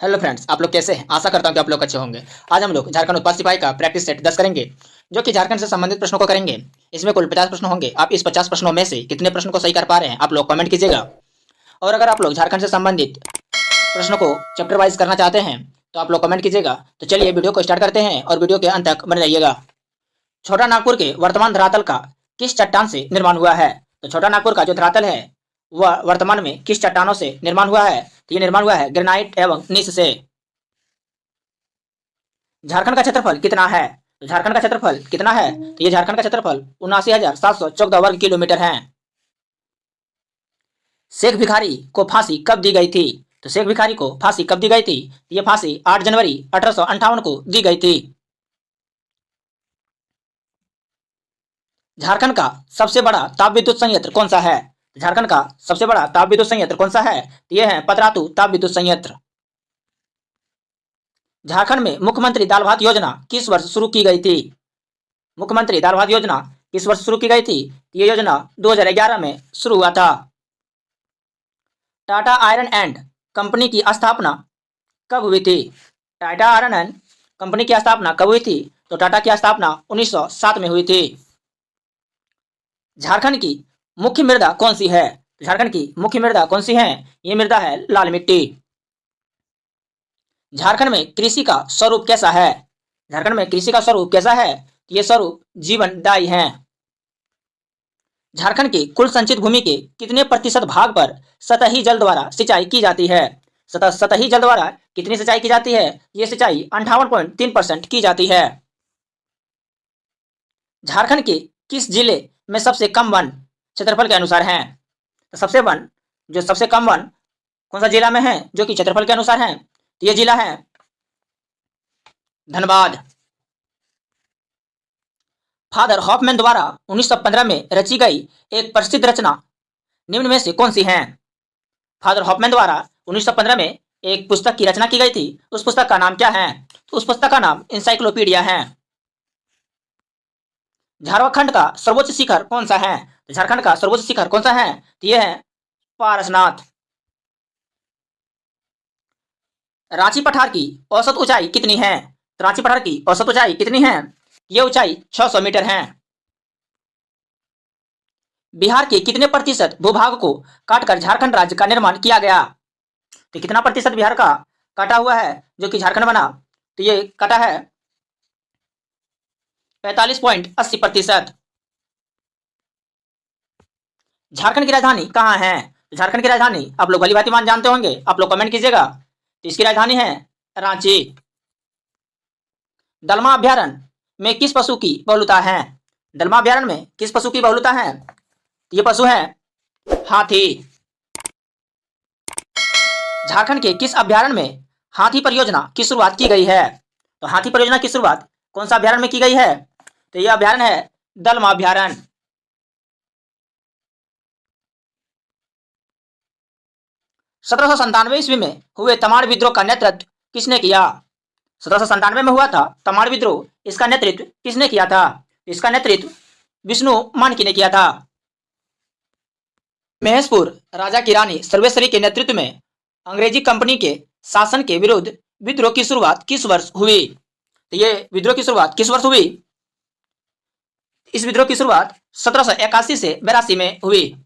Hello friends, आप लोग कैसे हैं? आशा करता हूं कि आप लोग अच्छे होंगे। आज हम लोग झारखंड उत्पाद सिपाही का प्रैक्टिस सेट 10 करेंगे, जो कि झारखंड से संबंधित प्रश्नों को करेंगे। इसमें कुल 50 प्रश्न होंगे। आप इस 50 प्रश्नों में से कितने प्रश्न को सही कर पा रहे हैं, आप लोग कमेंट कीजिएगा। और अगर आप लोग झारखंड से संबंधित प्रश्नों को चैप्टर वाइज करना चाहते हैं तो आप लोग कमेंट कीजिएगा। तो चलिए वीडियो को स्टार्ट करते हैं और वीडियो के अंत तक बने रहिएगा। छोटा नागपुर के वर्तमान धरातल का किस चट्टान से निर्माण हुआ है? तो छोटा नागपुर का जो धरातल है वह वर्तमान में किस चट्टानों से निर्माण हुआ है? तो ये निर्माण हुआ है ग्रेनाइट एवं नीस से। झारखंड का क्षेत्रफल कितना है? तो झारखंड का क्षेत्रफल कितना है? तो ये झारखंड का क्षेत्रफल 79,714 वर्ग किलोमीटर है। शेख भिखारी को फांसी कब दी गई थी? तो शेख भिखारी को फांसी कब दी गई थी? ये फांसी 8 जनवरी 1858 को दी गई थी। झारखंड का सबसे बड़ा ताप विद्युत संयंत्र कौन सा है? झारखंड का सबसे बड़ा ताप विद्युत संयंत्र कौन सा है? तो ये है पतरातू ताप विद्युत संयंत्र। झारखंड में मुख्यमंत्री दाल भात योजना किस वर्ष शुरू की गई थी? मुख्यमंत्री दाल भात योजना किस वर्ष शुरू की गई थी? ये योजना 2011 में शुरू हुआ था। टाटा आयरन एंड कंपनी की स्थापना कब हुई थी? टाटा आयरन एंड कंपनी की स्थापना कब हुई थी? तो टाटा की स्थापना 1907 में हुई थी। झारखंड की मुख्य मृदा कौन सी है? झारखंड की मुख्य मृदा कौन सी है? ये मृदा है लाल मिट्टी। झारखंड में कृषि का स्वरूप कैसा है? झारखंड में कृषि का स्वरूप कैसा है? ये स्वरूप जीवनदायी है। झारखंड की कुल संचित भूमि के कितने प्रतिशत भाग पर सतही जल द्वारा सिंचाई की जाती है? सतही जल द्वारा कितनी सिंचाई की जाती है? ये सिंचाई 58.3% की जाती है। झारखंड के किस जिले में सबसे कम वन क्षेत्रफल के अनुसार हैं? तो सबसे कम वन कौन सा जिला में है जो कि क्षेत्रफल के अनुसार है? तो ये जिला है धनबाद। फादर हॉफमैन द्वारा 1915 में रची गई एक प्रसिद्ध रचना निम्न में से कौन सी है? फादर हॉफमैन द्वारा 1915 में एक पुस्तक की रचना की गई थी, उस पुस्तक का नाम क्या है? तो उस पुस्तक का नाम इंसाइक्लोपीडिया है। झारखंड का सर्वोच्च शिखर कौन सा है? तो झारखंड का सर्वोच्च शिखर कौन सा है? तो यह है पारसनाथ। रांची पठार की औसत ऊंचाई कितनी है? तो रांची पठार की औसत ऊंचाई कितनी है? ये ऊंचाई 600 मीटर है। बिहार के कितने प्रतिशत भूभाग को काटकर झारखंड राज्य का निर्माण किया गया? तो कितना प्रतिशत बिहार का काटा हुआ है जो कि झारखंड बना? तो ये काटा है 45.80%। झारखंड की राजधानी कहाँ है? झारखंड की राजधानी आप लोग भली भांति मान जानते होंगे, आप लोग कमेंट कीजिएगा। तो इसकी राजधानी है रांची। दलमा अभ्यारण्य में किस पशु की बहुलता है? दलमा अभ्यारण्य में किस पशु की बहुलता है? ये पशु है हाथी। झारखंड के किस अभ्यारण्य में हाथी परियोजना की शुरुआत की गई है? तो हाथी परियोजना की शुरुआत कौन सा अभ्यारण्य में की गई है? तो यह अभ्यारण्य है दलमा अभ्यारण्य। 1797 ईस्वी में हुए तमाड़ विद्रोह का नेतृत्व किसने किया? 1797 में हुआ था तमाड़ विद्रोह, इसका नेतृत्व किसने किया था? इसका नेतृत्व विष्णु मानकी ने किया था। महेशपुर राजा की रानी सर्वेश्वरी के नेतृत्व में अंग्रेजी कंपनी के शासन के विरुद्ध विद्रोह की शुरुआत किस वर्ष हुई? तो ये विद्रोह की शुरुआत किस वर्ष हुई? इस विद्रोह की शुरुआत 1781 से 82 में हुई।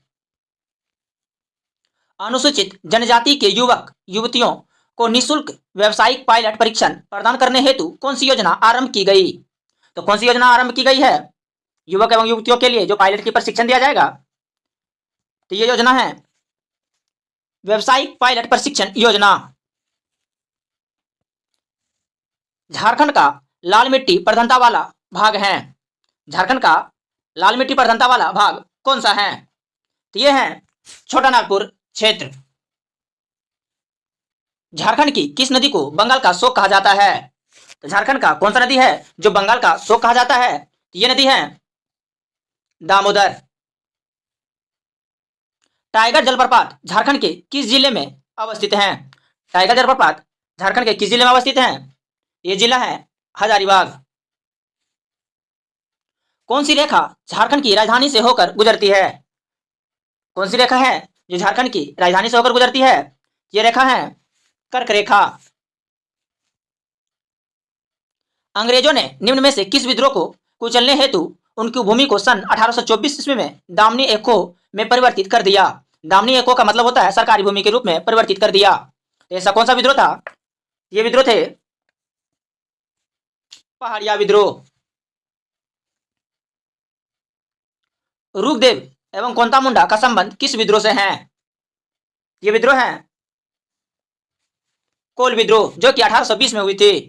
अनुसूचित जनजाति के युवक युवतियों को निःशुल्क व्यावसायिक पायलट परीक्षण प्रदान करने हेतु कौन सी योजना आरंभ की गई? तो कौन सी योजना आरंभ की गई है युवक एवं युवतियों के लिए जो पायलट की प्रशिक्षण दिया जाएगा? तो ये योजना है व्यावसायिक पायलट प्रशिक्षण योजना। झारखंड का लाल मिट्टी प्रधानता वाला भाग है। झारखंड का लाल मिट्टी प्रधानता वाला भाग कौन सा है? तो ये है छोटा नागपुर क्षेत्र। झारखंड की किस नदी को बंगाल का शोक कहा जाता है? तो झारखंड का कौन सा नदी है जो बंगाल का शोक कहा जाता है? तो ये नदी है दामोदर। टाइगर जलप्रपात झारखंड के किस जिले में अवस्थित है? टाइगर जलप्रपात झारखंड के किस जिले में अवस्थित है? ये जिला है हजारीबाग। कौन सी रेखा झारखंड की राजधानी से होकर गुजरती है? कौन सी रेखा है जो झारखंड की राजधानी से होकर गुजरती है? ये रेखा है कर्क रेखा। अंग्रेजों ने निम्न में से किस विद्रोह को कुचलने हेतु उनकी भूमि को सन 1824 ईस्वी में दामनी एको में परिवर्तित कर दिया। दामनी एको का मतलब होता है सरकारी भूमि के रूप में परिवर्तित कर दिया। तो ऐसा कौन सा विद्रोह था? ये विद्रोह थे पहाड़िया विद्रोह। रूपदेव एवं कोंता मुंडा का संबंध किस विद्रोह से है? ये विद्रोह है कोल विद्रोह, जो कि 1820 में हुई थी।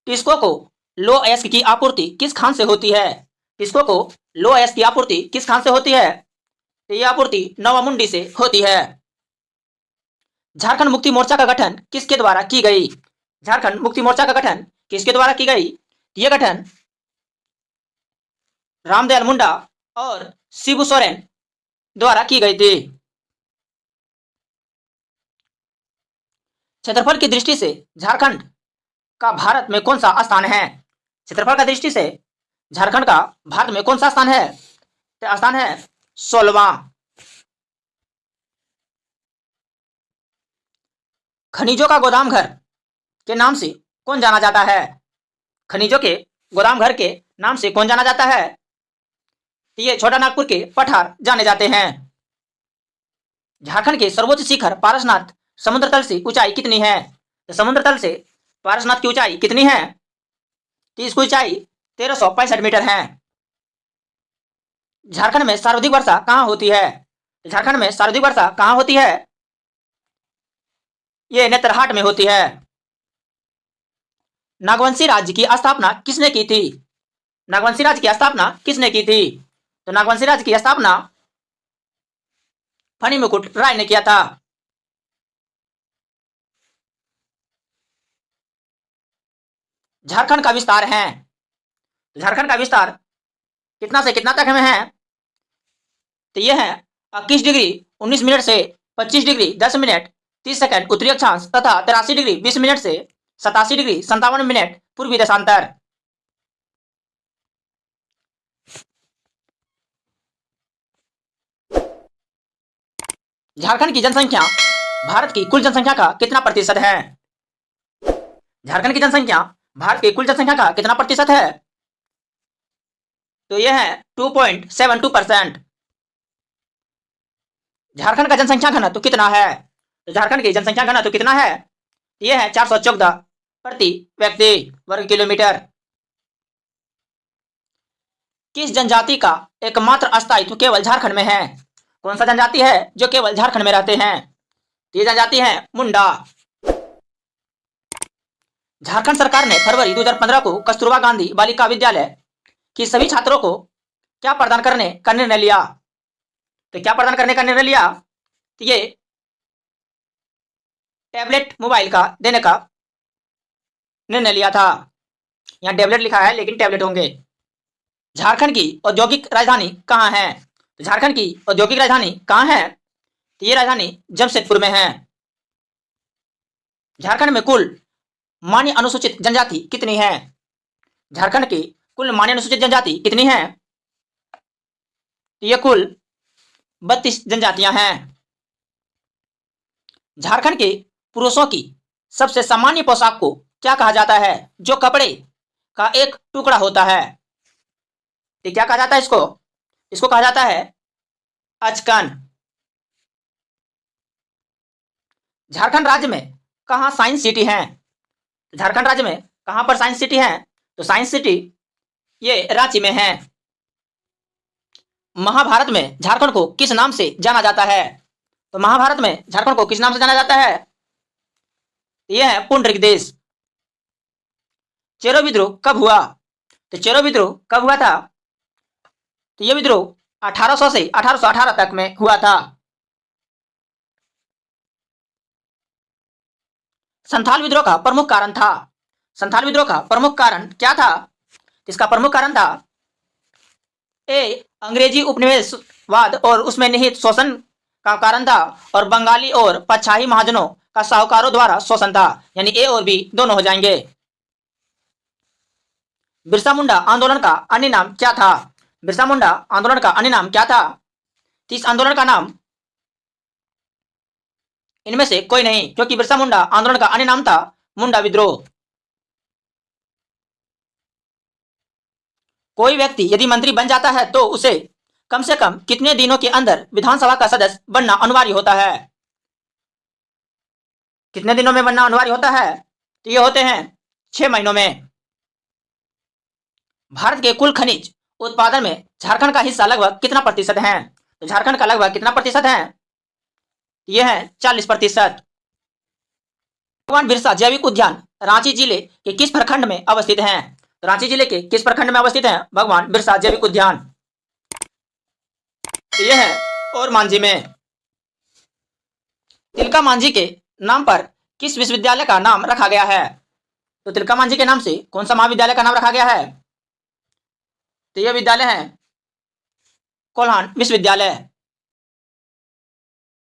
टिस्को को लो अयस्क की आपूर्ति किस खान से होती है? टिस्को को लो अयस्क की आपूर्ति किस खान से होती है? तो ये आपूर्ति नवामुंडी से होती है। झारखंड मुक्ति मोर्चा का गठन किसके द्वारा की गई? झारखंड मुक्ति मोर्चा का गठन किसके द्वारा की गई? ये गठन रामदयाल मुंडा और शिबू सोरेन द्वारा की गई थी। क्षेत्रफल की दृष्टि से झारखंड का भारत में कौन सा स्थान है? क्षेत्रफल का दृष्टि से झारखंड का भारत में कौन सा स्थान है? तो स्थान है 16वां। खनिजों का गोदाम घर के नाम से कौन जाना जाता है? खनिजों के गोदाम घर के नाम से कौन जाना जाता है? ये छोटा नागपुर के पठार जाने जाते हैं। झारखंड के सर्वोच्च शिखर पारसनाथ समुद्र तल से ऊंचाई कितनी है? तो समुद्र तल से पारसनाथ की ऊंचाई कितनी है? तो इसकी ऊंचाई 1365 मीटर है। झारखंड में सर्वाधिक वर्षा कहाँ होती है? तो झारखंड में सर्वाधिक वर्षा कहाँ होती है? ये नेतरहाट में होती है। नागवंशी राज्य की स्थापना किसने की थी? नागवंशी राज्य की स्थापना किसने की थी? तो नागवंशी राज्य की स्थापना फणी मुकुट राय ने किया था। झारखंड का विस्तार है, झारखंड का विस्तार कितना से कितना तक में है? तो यह है 21 डिग्री 19 मिनट से 25 डिग्री 10 मिनट 30 सेकंड उत्तरी अक्षांश तथा 83 डिग्री 20 मिनट से 87 डिग्री 57 मिनट पूर्वी देशांतर। झारखंड की जनसंख्या भारत की कुल जनसंख्या का कितना प्रतिशत है? झारखंड की जनसंख्या भारत की कुल जनसंख्या का कितना प्रतिशत है? तो यह है 2.72%। झारखंड का जनसंख्या घनत्व कितना है? तो झारखंड की जनसंख्या घनत्व कितना है? यह है 414 प्रति व्यक्ति वर्ग किलोमीटर। किस जनजाति का एकमात्र अस्थायित्व केवल झारखंड में है? कौन सा जनजाति है जो केवल झारखंड में रहते हैं? तो ये जनजाति है मुंडा। झारखंड सरकार ने फरवरी 2015 को कस्तूरबा गांधी बालिका विद्यालय की सभी छात्रों को क्या प्रदान करने का निर्णय लिया? तो क्या प्रदान करने का निर्णय लिया? तो ये टैबलेट मोबाइल का देने का निर्णय लिया था। यहाँ टैबलेट लिखा है लेकिन टैबलेट होंगे। झारखंड की औद्योगिक राजधानी कहाँ है? तो झारखंड की औद्योगिक राजधानी कहाँ है? तो ये राजधानी जमशेदपुर में है। झारखंड में कुल मान्य अनुसूचित जनजाति कितनी है? झारखंड की कुल मान्य अनुसूचित जनजाति कितनी है? तो ये कुल 32 जनजातियां हैं। झारखंड के पुरुषों की सबसे सामान्य पोशाक को क्या कहा जाता है जो कपड़े का एक टुकड़ा होता है? तो क्या कहा जाता है इसको? इसको कहा जाता है अचकन। झारखंड राज्य में कहाँ साइंस सिटी है? झारखंड राज्य में कहां पर साइंस सिटी है? तो साइंस सिटी ये रांची में है। महाभारत में झारखंड को किस नाम से जाना जाता है? तो महाभारत में झारखंड को किस नाम से जाना जाता है? यह है पुंडरिक देश। चेरो विद्रोह कब हुआ? तो चेरो विद्रोह कब हुआ था? तो यह विद्रोह 1800 से 1818 तक में हुआ था। संथाल विद्रोह का प्रमुख कारण था। संथाल विद्रोह का प्रमुख कारण क्या था? इसका प्रमुख कारण था ए अंग्रेजी उपनिवेशवाद और उसमें निहित शोषण का कारण था, और बंगाली और पच्छाही महाजनों का साहूकारों द्वारा शोषण था। यानी ए और बी दोनों हो जाएंगे। बिरसा मुंडा आंदोलन का अन्य नाम क्या था? बिरसा मुंडा आंदोलन का अन्य नाम क्या था? इस आंदोलन का नाम इनमें से कोई नहीं, क्योंकि बिरसा मुंडा आंदोलन का अन्य नाम था मुंडा विद्रोह। कोई व्यक्ति यदि मंत्री बन जाता है तो उसे कम से कम कितने दिनों के अंदर विधानसभा का सदस्य बनना अनिवार्य होता है? कितने दिनों में बनना अनिवार्य होता है? तो ये होते हैं 6 महीनों में। भारत के कुल खनिज उत्पादन में झारखंड का हिस्सा लगभग कितना प्रतिशत है? तो झारखंड का लगभग कितना प्रतिशत है? यह है 40%। भगवान बिरसा जैविक उद्यान रांची जिले के किस प्रखंड में अवस्थित है? तो रांची जिले के किस प्रखंड में अवस्थित है भगवान बिरसा जैविक उद्यान? तो यह है और मांझी में। तिलका मांझी के नाम पर किस विश्वविद्यालय का नाम रखा गया है? तो तिलका मांझी के नाम से कौन सा महाविद्यालय का नाम रखा गया है? तो यह विद्यालय है कोल्हान विश्वविद्यालय।